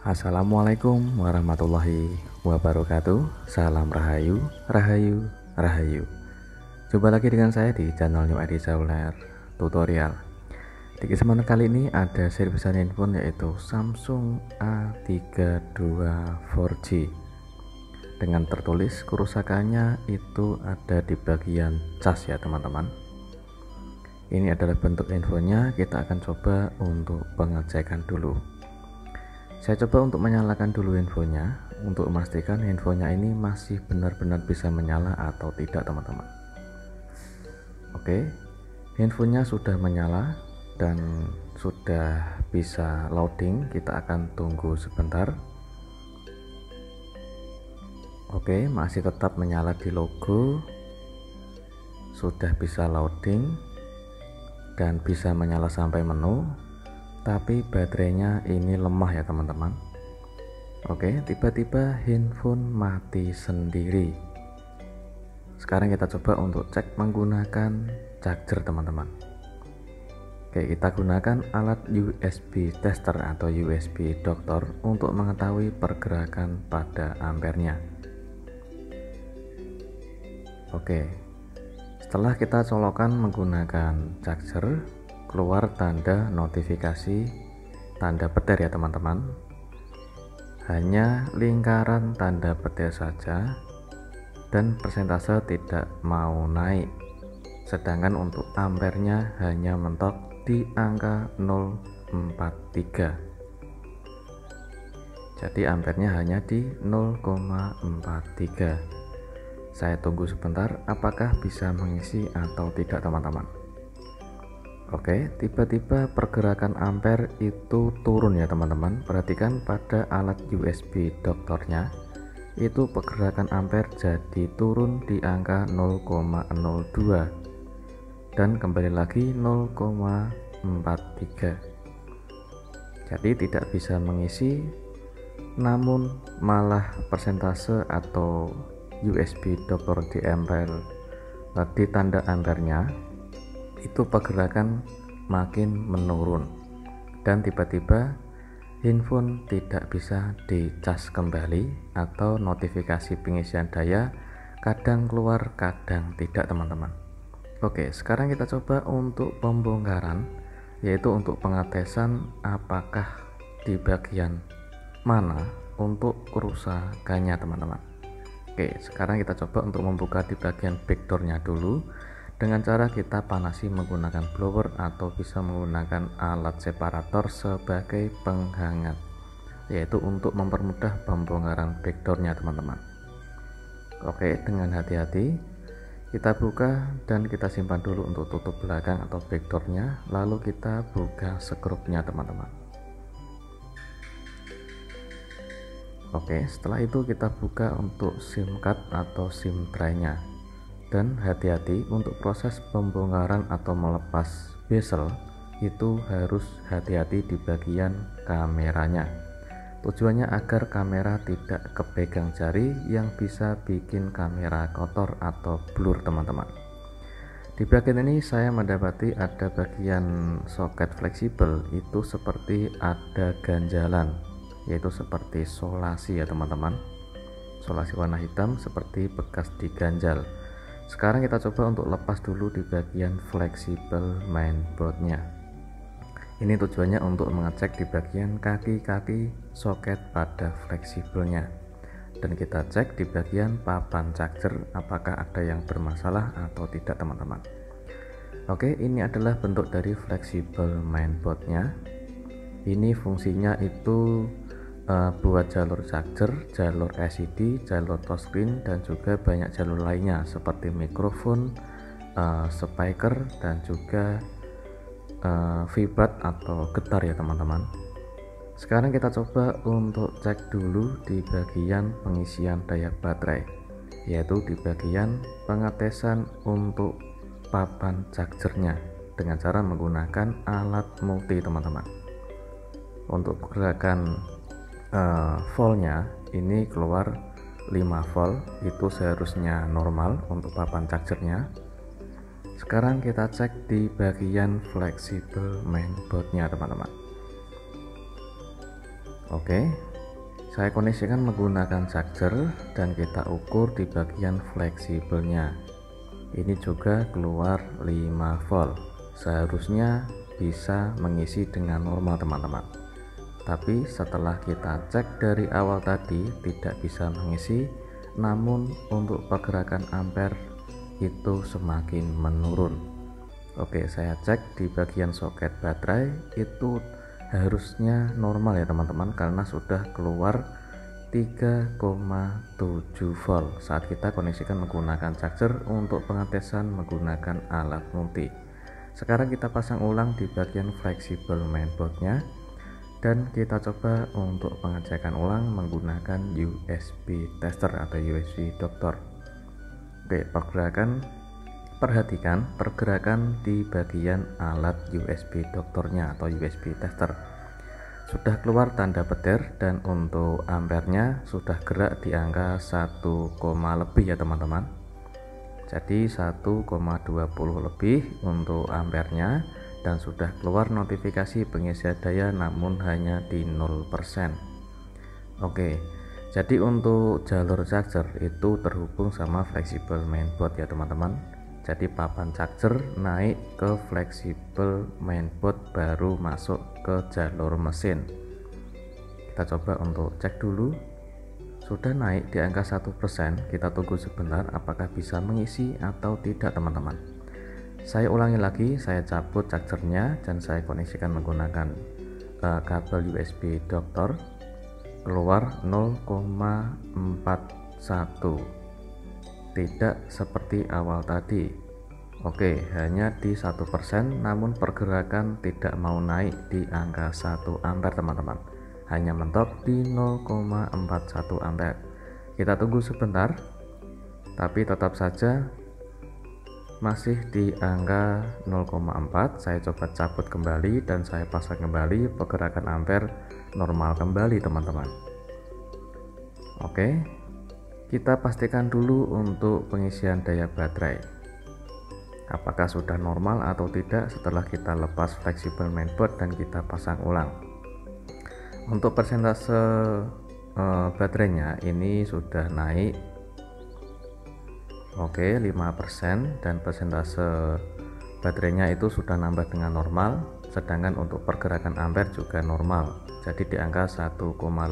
Assalamualaikum warahmatullahi wabarakatuh. Salam Rahayu, Rahayu, Rahayu. Jumpa lagi dengan saya di channel New ID Seluler Tutorial. Di kesempatan kali ini ada servisan handphone yaitu Samsung A32 4G dengan tertulis kerusakannya itu ada di bagian cas ya teman-teman. Ini adalah bentuk infonya, kita akan coba untuk pengecekan dulu. Saya coba untuk menyalakan dulu infonya untuk memastikan infonya ini masih benar-benar bisa menyala atau tidak teman-teman. Oke, infonya sudah menyala dan sudah bisa loading. Kita akan tunggu sebentar. Oke, masih tetap menyala di logo, sudah bisa loading dan bisa menyala sampai menu. Tapi baterainya ini lemah ya teman-teman. Oke, tiba-tiba handphone mati sendiri. Sekarang kita coba untuk cek menggunakan charger teman-teman. Oke, kita gunakan alat USB tester atau USB dokter untuk mengetahui pergerakan pada ampernya. Oke, setelah kita colokan menggunakan charger, keluar tanda notifikasi, tanda petir ya teman-teman. Hanya lingkaran tanda petir saja dan persentase tidak mau naik, sedangkan untuk ampernya hanya mentok di angka 0,43. Jadi ampernya hanya di 0,43. Saya tunggu sebentar apakah bisa mengisi atau tidak teman-teman. Oke, tiba-tiba pergerakan ampere itu turun ya teman-teman. Perhatikan pada alat USB dokternya, itu pergerakan ampere jadi turun di angka 0,02 dan kembali lagi 0,43. Jadi tidak bisa mengisi, namun malah persentase atau USB dokter di ampere, di tanda ampernya itu pergerakan makin menurun dan tiba-tiba handphone tidak bisa dicas kembali atau notifikasi pengisian daya kadang keluar kadang tidak teman-teman. Oke, sekarang kita coba untuk pembongkaran, yaitu untuk pengetesan apakah di bagian mana untuk kerusakannya teman-teman. Oke, sekarang kita coba untuk membuka di bagian backdoornya dulu dengan cara kita panasi menggunakan blower atau bisa menggunakan alat separator sebagai penghangat, yaitu untuk mempermudah pembongkaran backdoornya teman-teman. Oke, dengan hati-hati kita buka dan kita simpan dulu untuk tutup belakang atau backdoornya, lalu kita buka skrupnya teman-teman. Oke, setelah itu kita buka untuk SIM card atau SIM tray-nya. Dan hati-hati untuk proses pembongkaran atau melepas bezel itu harus hati-hati di bagian kameranya. Tujuannya agar kamera tidak kepegang jari yang bisa bikin kamera kotor atau blur teman-teman. Di bagian ini saya mendapati ada bagian soket fleksibel, itu seperti ada ganjalan, yaitu seperti solasi ya teman-teman. Solasi warna hitam seperti bekas diganjal. Sekarang kita coba untuk lepas dulu di bagian fleksibel mainboardnya. Ini tujuannya untuk mengecek di bagian kaki-kaki soket pada fleksibelnya, dan kita cek di bagian papan charger apakah ada yang bermasalah atau tidak teman-teman. Oke, ini adalah bentuk dari fleksibel mainboardnya. Ini fungsinya itu buat jalur charger, jalur LCD, jalur touchscreen, dan juga banyak jalur lainnya seperti mikrofon, speaker, dan juga vibrat atau getar ya teman-teman. Sekarang kita coba untuk cek dulu di bagian pengisian daya baterai, yaitu di bagian pengetesan untuk papan chargernya dengan cara menggunakan alat multi teman-teman. Untuk pergerakan voltnya ini keluar 5 volt, itu seharusnya normal untuk papan chargernya. Sekarang kita cek di bagian fleksibel mainboardnya teman-teman. Oke, Saya koneksikan menggunakan charger dan kita ukur di bagian fleksibelnya. Ini juga keluar 5 volt. Seharusnya bisa mengisi dengan normal teman-teman. Tapi setelah kita cek dari awal tadi tidak bisa mengisi, namun untuk pergerakan ampere itu semakin menurun. Oke, saya cek di bagian soket baterai itu harusnya normal ya teman-teman, karena sudah keluar 3,7 volt saat kita koneksikan menggunakan charger untuk pengetesan menggunakan alat multi. Sekarang kita pasang ulang di bagian fleksibel mainboardnya dan kita coba untuk pengecekan ulang menggunakan USB tester atau USB doktor. Oke, perhatikan pergerakan di bagian alat USB doktornya atau USB tester. Sudah keluar tanda petir dan untuk ampernya sudah gerak di angka 1, lebih ya teman-teman. Jadi 1,20 lebih untuk ampernya dan sudah keluar notifikasi pengisian daya namun hanya di 0%. Oke, jadi untuk jalur charger itu terhubung sama fleksibel mainboard ya teman-teman. Jadi papan charger naik ke fleksibel mainboard baru masuk ke jalur mesin. Kita coba untuk cek dulu. Sudah naik di angka 1%. Kita tunggu sebentar apakah bisa mengisi atau tidak teman-teman. Saya ulangi lagi, saya cabut chargernya dan saya koneksikan menggunakan kabel USB doktor. Keluar 0,41. Tidak seperti awal tadi. Oke, hanya di 1%, namun pergerakan tidak mau naik di angka 1 ampere teman-teman, hanya mentok di 0,41 ampere. Kita tunggu sebentar, tapi tetap saja masih di angka 0,4. Saya coba cabut kembali dan saya pasang kembali, pergerakan ampere normal kembali teman-teman. Oke, kita pastikan dulu untuk pengisian daya baterai apakah sudah normal atau tidak setelah kita lepas fleksibel mainboard dan kita pasang ulang. Untuk persentase baterainya ini sudah naik, oke, 5%, dan persentase baterainya itu sudah nambah dengan normal, sedangkan untuk pergerakan ampere juga normal, jadi di angka 1,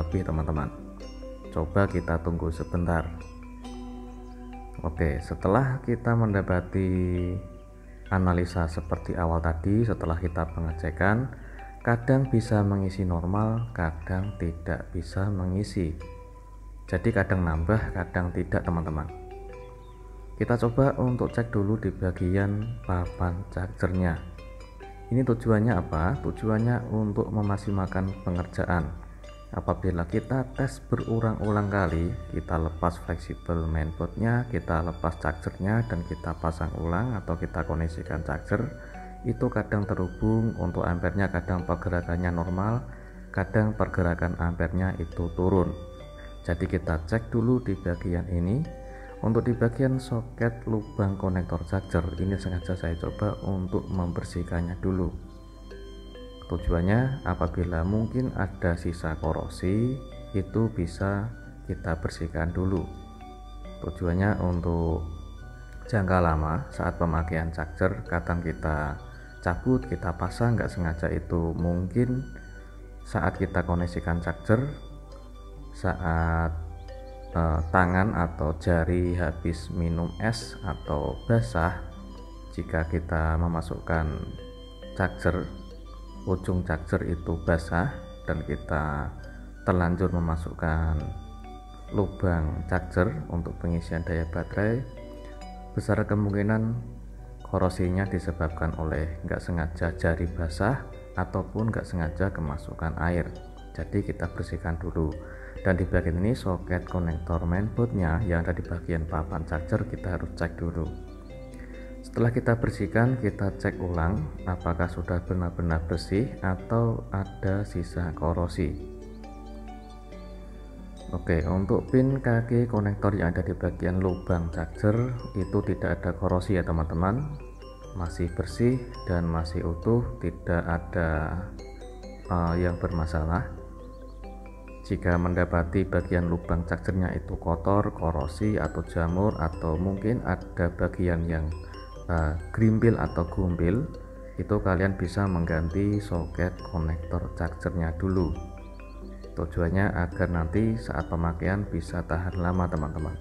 lebih teman-teman. Coba kita tunggu sebentar. Oke, setelah kita mendapati analisa seperti awal tadi, setelah kita pengecekan, kadang bisa mengisi normal, kadang tidak bisa mengisi. Jadi kadang nambah, kadang tidak teman-teman. Kita coba untuk cek dulu di bagian papan chargernya. Ini tujuannya apa? Tujuannya untuk memaksimalkan pengerjaan. Apabila kita tes berulang-ulang kali, kita lepas fleksibel mainboardnya, kita lepas chargernya dan kita pasang ulang atau kita koneksikan charger, itu kadang terhubung untuk ampernya, kadang pergerakannya normal, kadang pergerakan ampernya itu turun. Jadi kita cek dulu di bagian ini. Untuk di bagian soket lubang konektor charger ini sengaja saya coba untuk membersihkannya dulu. Tujuannya apabila mungkin ada sisa korosi itu bisa kita bersihkan dulu. Tujuannya untuk jangka lama saat pemakaian charger, kadang kita cabut, kita pasang nggak sengaja, itu mungkin saat kita koneksikan charger, saat tangan atau jari habis minum es atau basah, jika kita memasukkan charger, ujung charger itu basah dan kita terlanjur memasukkan lubang charger untuk pengisian daya baterai, besar kemungkinan korosinya disebabkan oleh nggak sengaja jari basah ataupun nggak sengaja kemasukan air. Jadi kita bersihkan dulu. Dan di bagian ini soket konektor mainboardnya yang ada di bagian papan charger kita harus cek dulu. Setelah kita bersihkan, kita cek ulang apakah sudah benar-benar bersih atau ada sisa korosi. Oke, untuk pin kaki konektor yang ada di bagian lubang charger itu tidak ada korosi ya teman-teman, masih bersih dan masih utuh, tidak ada yang bermasalah. Jika mendapati bagian lubang chargernya itu kotor, korosi atau jamur, atau mungkin ada bagian yang gerimpil atau gumbil, itu kalian bisa mengganti soket konektor chargernya dulu. Tujuannya agar nanti saat pemakaian bisa tahan lama teman-teman.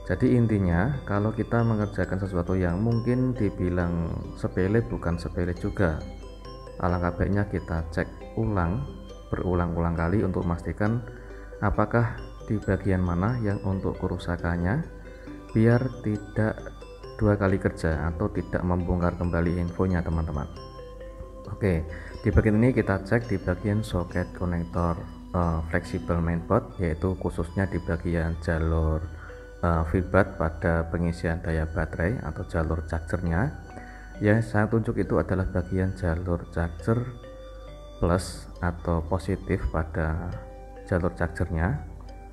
Jadi intinya, kalau kita mengerjakan sesuatu yang mungkin dibilang sepele, bukan sepele juga. Alangkah baiknya kita cek ulang, berulang-ulang kali untuk memastikan apakah di bagian mana yang untuk kerusakannya, biar tidak dua kali kerja atau tidak membongkar kembali infonya teman-teman. Oke, di bagian ini kita cek di bagian soket konektor fleksibel mainboard, yaitu khususnya di bagian jalur feedback pada pengisian daya baterai atau jalur chargernya. Yang saya tunjuk itu adalah bagian jalur charger plus atau positif pada jalur chargernya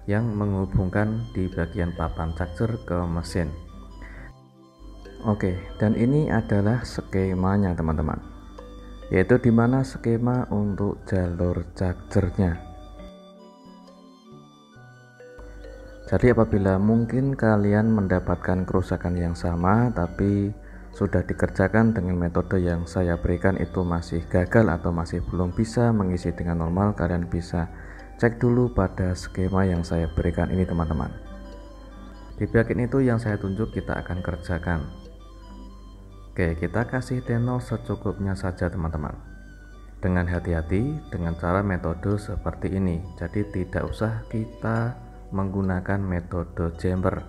yang menghubungkan di bagian papan charger ke mesin. Oke, dan ini adalah skemanya teman-teman, yaitu dimana skema untuk jalur chargernya. Jadi apabila mungkin kalian mendapatkan kerusakan yang sama tapi sudah dikerjakan dengan metode yang saya berikan itu masih gagal atau masih belum bisa mengisi dengan normal, kalian bisa cek dulu pada skema yang saya berikan ini teman-teman. Di bagian itu yang saya tunjuk kita akan kerjakan. Oke, kita kasih tenor secukupnya saja teman-teman, dengan hati-hati dengan cara metode seperti ini. Jadi tidak usah kita menggunakan metode jumper,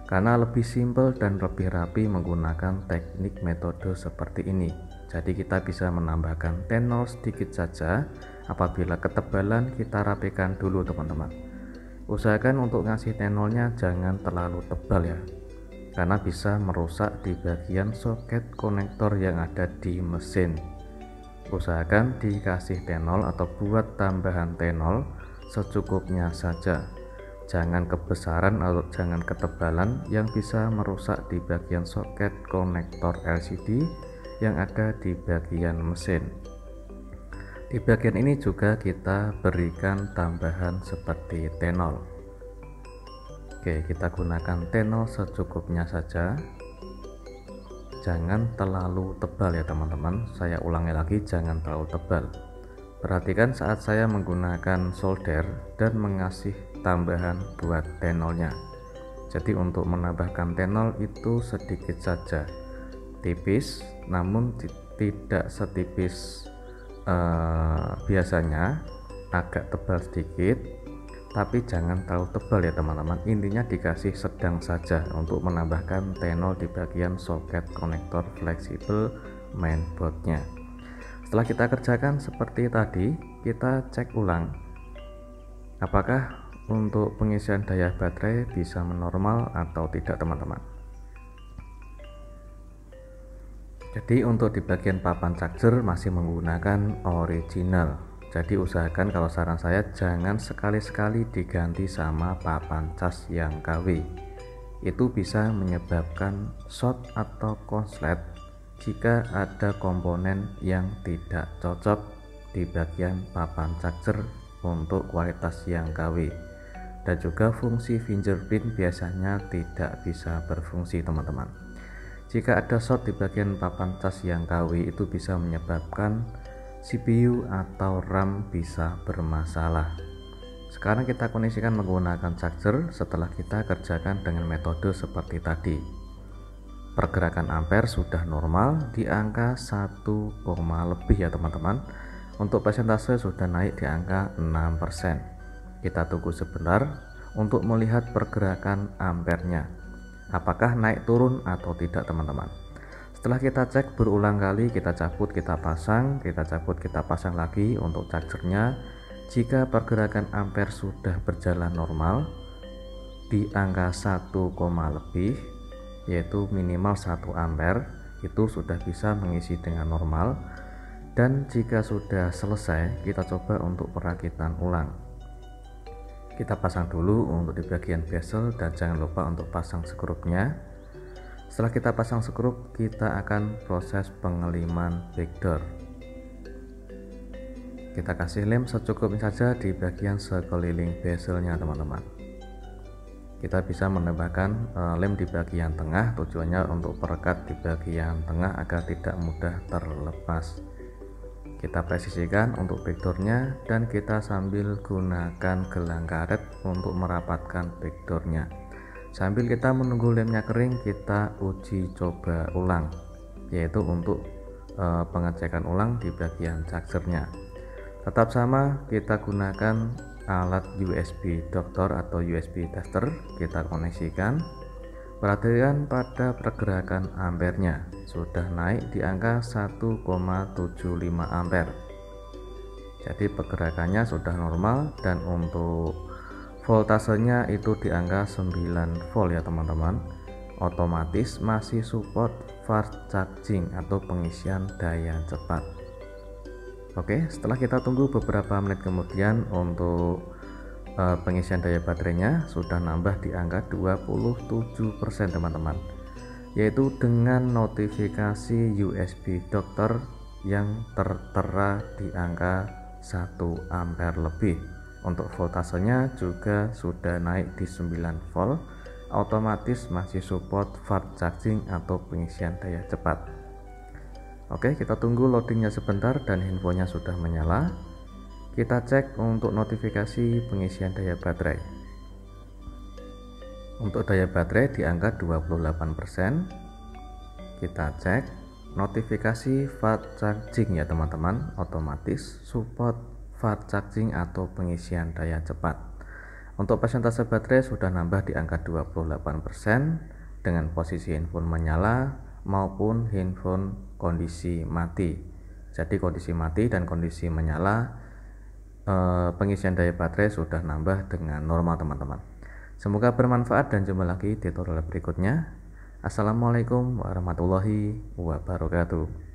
karena lebih simpel dan lebih rapi menggunakan teknik metode seperti ini. Jadi kita bisa menambahkan tenor sedikit saja. Apabila ketebalan kita rapikan dulu teman-teman. Usahakan untuk ngasih tenornya jangan terlalu tebal ya, karena bisa merusak di bagian soket konektor yang ada di mesin. Usahakan dikasih tenor atau buat tambahan tenor secukupnya saja. Jangan kebesaran atau jangan ketebalan yang bisa merusak di bagian soket konektor LCD yang ada di bagian mesin. Di bagian ini juga kita berikan tambahan seperti tenor. Oke, kita gunakan tenor secukupnya saja. Jangan terlalu tebal ya teman-teman. Saya ulangi lagi, jangan terlalu tebal. Perhatikan saat saya menggunakan solder dan mengasih tambahan buat tenornya. Jadi untuk menambahkan tenor itu sedikit saja, tipis, namun tidak setipis biasanya, agak tebal sedikit, tapi jangan terlalu tebal ya teman-teman. Intinya dikasih sedang saja untuk menambahkan tenor di bagian soket konektor fleksibel mainboardnya. Setelah kita kerjakan seperti tadi, kita cek ulang apakah untuk pengisian daya baterai bisa menormal atau tidak teman-teman. Jadi untuk di bagian papan charger masih menggunakan original. Jadi usahakan, kalau saran saya, jangan sekali-sekali diganti sama papan cas yang KW. Itu bisa menyebabkan short atau konslet jika ada komponen yang tidak cocok di bagian papan charger untuk kualitas yang KW, dan juga fungsi fingerprint biasanya tidak bisa berfungsi teman-teman. Jika ada short di bagian papan cas yang KW, itu bisa menyebabkan CPU atau RAM bisa bermasalah. Sekarang kita koneksikan menggunakan charger setelah kita kerjakan dengan metode seperti tadi. Pergerakan ampere sudah normal di angka 1, lebih ya teman-teman. Untuk persentase sudah naik di angka 6%. Kita tunggu sebentar untuk melihat pergerakan ampernya, apakah naik turun atau tidak teman-teman. Setelah kita cek berulang kali, kita cabut, kita pasang, kita cabut, kita pasang lagi untuk chargernya. Jika pergerakan ampere sudah berjalan normal di angka 1, lebih, yaitu minimal 1 ampere, itu sudah bisa mengisi dengan normal. Dan jika sudah selesai, kita coba untuk perakitan ulang. Kita pasang dulu untuk di bagian bezel dan jangan lupa untuk pasang skrupnya. Setelah kita pasang skrup, kita akan proses pengeliman backdoor. Kita kasih lem secukupnya saja di bagian sekeliling bezelnya teman-teman. Kita bisa menambahkan lem di bagian tengah, tujuannya untuk perekat di bagian tengah agar tidak mudah terlepas. Kita presisikan untuk backdoornya dan kita sambil gunakan gelang karet untuk merapatkan backdoornya. Sambil kita menunggu lemnya kering, kita uji coba ulang, yaitu untuk pengecekan ulang di bagian chargernya. Tetap sama, kita gunakan alat USB doktor atau USB tester, kita koneksikan. Perhatikan pada pergerakan ampernya, sudah naik di angka 1,75 ampere. Jadi pergerakannya sudah normal, dan untuk voltasenya itu di angka 9 volt ya teman-teman. Otomatis masih support fast charging atau pengisian daya cepat. Oke, setelah kita tunggu beberapa menit kemudian, untuk pengisian daya baterainya sudah nambah di angka 27% teman-teman, yaitu dengan notifikasi USB dokter yang tertera di angka 1 ampere lebih. Untuk voltasenya juga sudah naik di 9 volt, otomatis masih support fast charging atau pengisian daya cepat. Oke, kita tunggu loadingnya sebentar dan handphonenya sudah menyala. Kita cek untuk notifikasi pengisian daya baterai. Untuk daya baterai di angka 28%. Kita cek notifikasi fast charging ya teman-teman, otomatis support fast charging atau pengisian daya cepat. Untuk persentase baterai sudah nambah di angka 28% dengan posisi handphone menyala maupun handphone kondisi mati. Jadi kondisi mati dan kondisi menyala, pengisian daya baterai sudah nambah dengan normal teman-teman. Semoga bermanfaat dan jumpa lagi di tutorial berikutnya. Assalamualaikum warahmatullahi wabarakatuh.